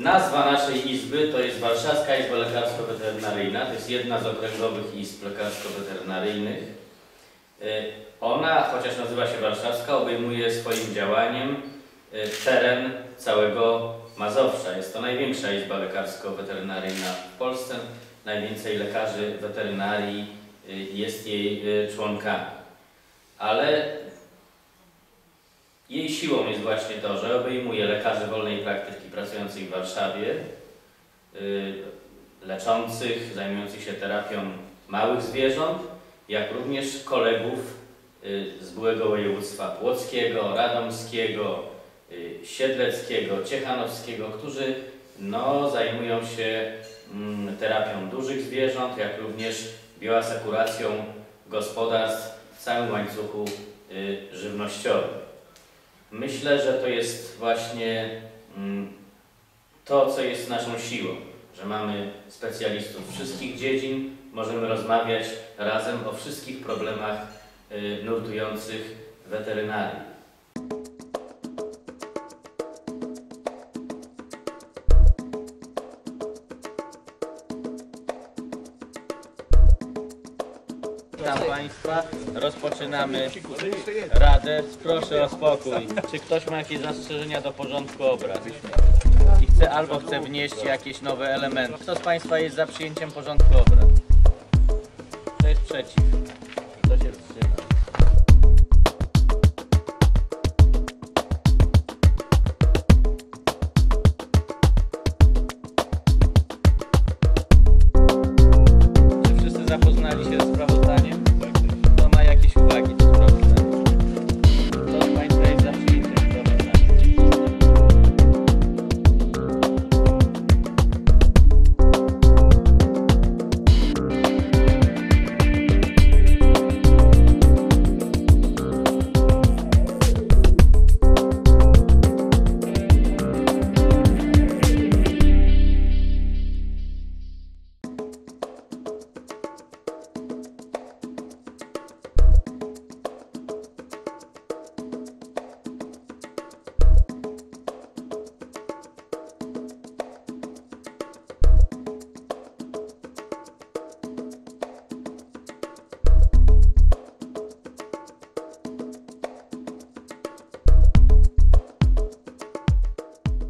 Nazwa naszej izby to jest Warszawska Izba Lekarsko-Weterynaryjna. To jest jedna z okręgowych izb lekarsko-weterynaryjnych. Ona, chociaż nazywa się Warszawska, obejmuje swoim działaniem teren całego Mazowsza. Jest to największa izba lekarsko-weterynaryjna w Polsce. Najwięcej lekarzy weterynarii jest jej członkami. Ale jej siłą jest właśnie to, że obejmuje lekarzy wolnej praktyki pracujących w Warszawie, leczących, zajmujących się terapią małych zwierząt, jak również kolegów z byłego województwa płockiego, radomskiego, siedleckiego, ciechanowskiego, którzy zajmują się terapią dużych zwierząt, jak również bioasekuracją gospodarstw w całym łańcuchu żywnościowym. Myślę, że to jest właśnie to, co jest naszą siłą, że mamy specjalistów wszystkich dziedzin, możemy rozmawiać razem o wszystkich problemach nurtujących weterynarii. Witam Państwa, rozpoczynamy radę. Proszę o spokój. Czy ktoś ma jakieś zastrzeżenia do porządku obrad i albo chce wnieść jakieś nowe elementy? Kto z Państwa jest za przyjęciem porządku obrad? Kto jest przeciw? Kto się wstrzyma? Czy wszyscy zapoznali się ze sprawozdaniem? Kto ma jakieś uwagi do sprawozdania? Kto z Państwa jest za przyjęciem sprawozdania?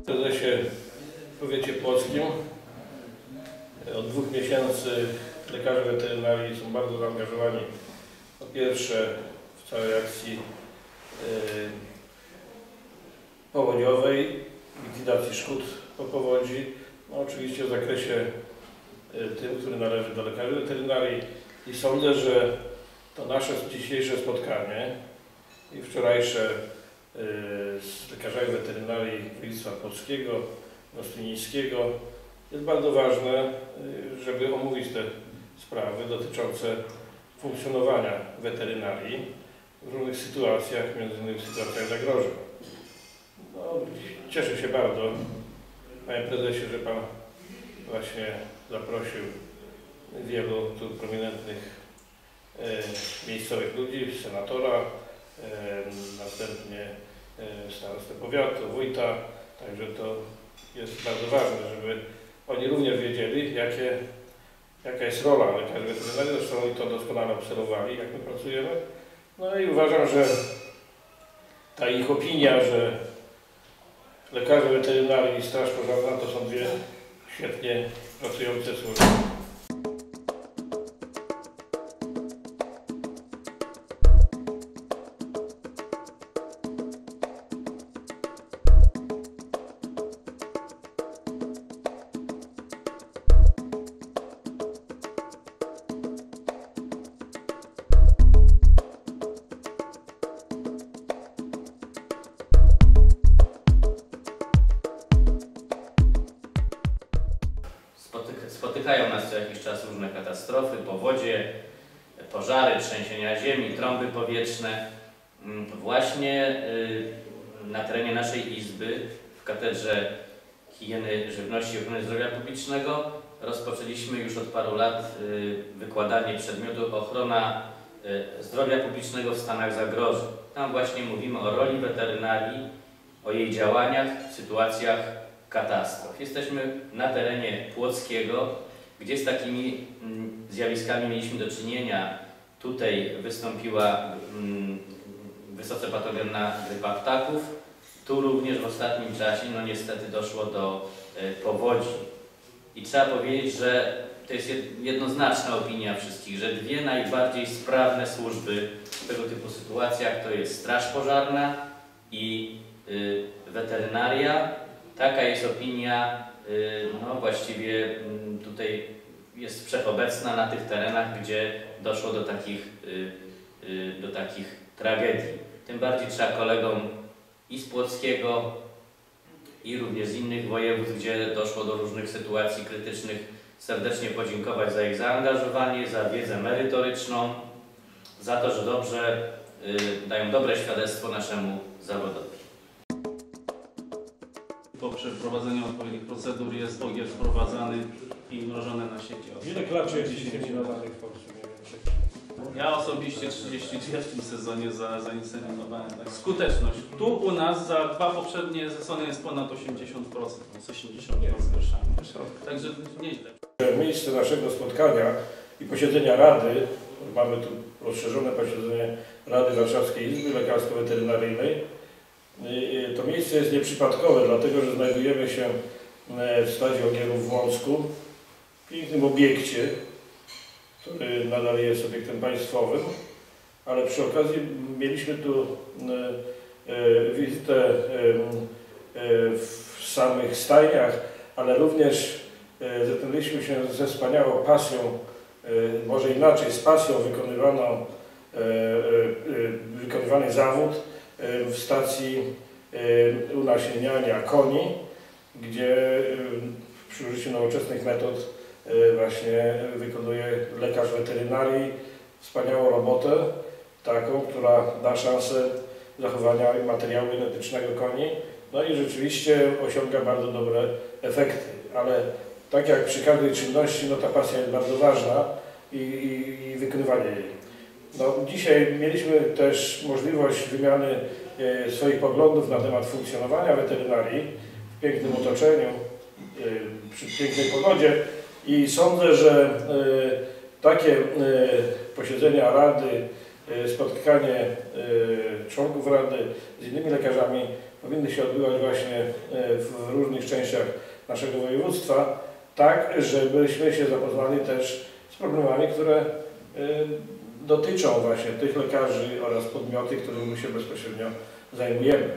Prezesie w powiecie płockim od 2 miesięcy lekarze weterynarii są bardzo zaangażowani, po pierwsze w całej akcji powodziowej, likwidacji szkód po powodzi, oczywiście w zakresie tym, który należy do lekarzy weterynarii, i sądzę, że to nasze dzisiejsze spotkanie i wczorajsze z lekarzami weterynarii województwa płockiego, gostynińskiego jest bardzo ważne, żeby omówić te sprawy dotyczące funkcjonowania weterynarii w różnych sytuacjach, między innymi w sytuacjach zagrożeń. Cieszę się bardzo, Panie Prezesie, że Pan właśnie zaprosił wielu tu prominentnych miejscowych ludzi, senatora, następnie starostę powiatu, wójta, także to jest bardzo ważne, żeby oni również wiedzieli, jaka jest rola lekarzy weterynarii. Zresztą oni to doskonale obserwowali, jak my pracujemy. I uważam, że ta ich opinia, że lekarze weterynarii i straż pożarna to są dwie świetnie pracujące służby. Spotykają nas co jakiś czas różne katastrofy, powodzie, pożary, trzęsienia ziemi, trąby powietrzne. Właśnie na terenie naszej izby w Katedrze Higieny Żywności i Ochrony Zdrowia Publicznego rozpoczęliśmy już od paru lat wykładanie przedmiotu ochrona zdrowia publicznego w stanach zagrożeń. Tam właśnie mówimy o roli weterynarii, o jej działaniach w sytuacjach katastrof. Jesteśmy na terenie Płockiego, gdzie z takimi zjawiskami mieliśmy do czynienia. Tutaj wystąpiła wysoce patogenna grypa ptaków. Tu również w ostatnim czasie, no niestety, doszło do powodzi. I trzeba powiedzieć, że to jest jednoznaczna opinia wszystkich, że dwie najbardziej sprawne służby w tego typu sytuacjach to jest Straż Pożarna i weterynaria. Taka jest opinia, no właściwie tutaj jest wszechobecna na tych terenach, gdzie doszło do takich tragedii. Tym bardziej trzeba kolegom i z Płockiego, i również z innych województw, gdzie doszło do różnych sytuacji krytycznych, serdecznie podziękować za ich zaangażowanie, za wiedzę merytoryczną, za to, że dobrze dają dobre świadectwo naszemu zawodowi. Po przeprowadzeniu odpowiednich procedur jest ogier wprowadzany i mrożony na sieci. Ile klaczy jest dzisiaj nadanych w Polsce? Ja osobiście 33 w tym sezonie zainscenowałem. Tak. Skuteczność. Tu u nas za 2 poprzednie sezony jest ponad 80%, z 80 groszami. Także nieźle. Miejsce naszego spotkania i posiedzenia Rady, mamy tu rozszerzone posiedzenie Rady Warszawskiej Izby Lekarsko-Weterynaryjnej. To miejsce jest nieprzypadkowe, dlatego że znajdujemy się w stadzie Ogierów w Łącku, w pięknym obiekcie, który nadal jest obiektem państwowym, ale przy okazji mieliśmy tu wizytę w samych stajniach, ale również zetknęliśmy się ze wspaniałą pasją, może inaczej, z pasją wykonywany zawód w stacji unasieniania koni, gdzie przy użyciu nowoczesnych metod właśnie wykonuje lekarz weterynarii wspaniałą robotę, taką, która da szansę zachowania materiału genetycznego koni. No i rzeczywiście osiąga bardzo dobre efekty, ale tak jak przy każdej czynności, no ta pasja jest bardzo ważna i wykonywanie jej. No, dzisiaj mieliśmy też możliwość wymiany swoich poglądów na temat funkcjonowania weterynarii w pięknym otoczeniu, przy pięknej pogodzie i sądzę, że takie posiedzenia Rady, spotkanie członków Rady z innymi lekarzami powinny się odbywać właśnie w różnych częściach naszego województwa, tak żebyśmy się zapoznali też z problemami, które dotyczą właśnie tych lekarzy oraz podmioty, którymi się bezpośrednio zajmujemy.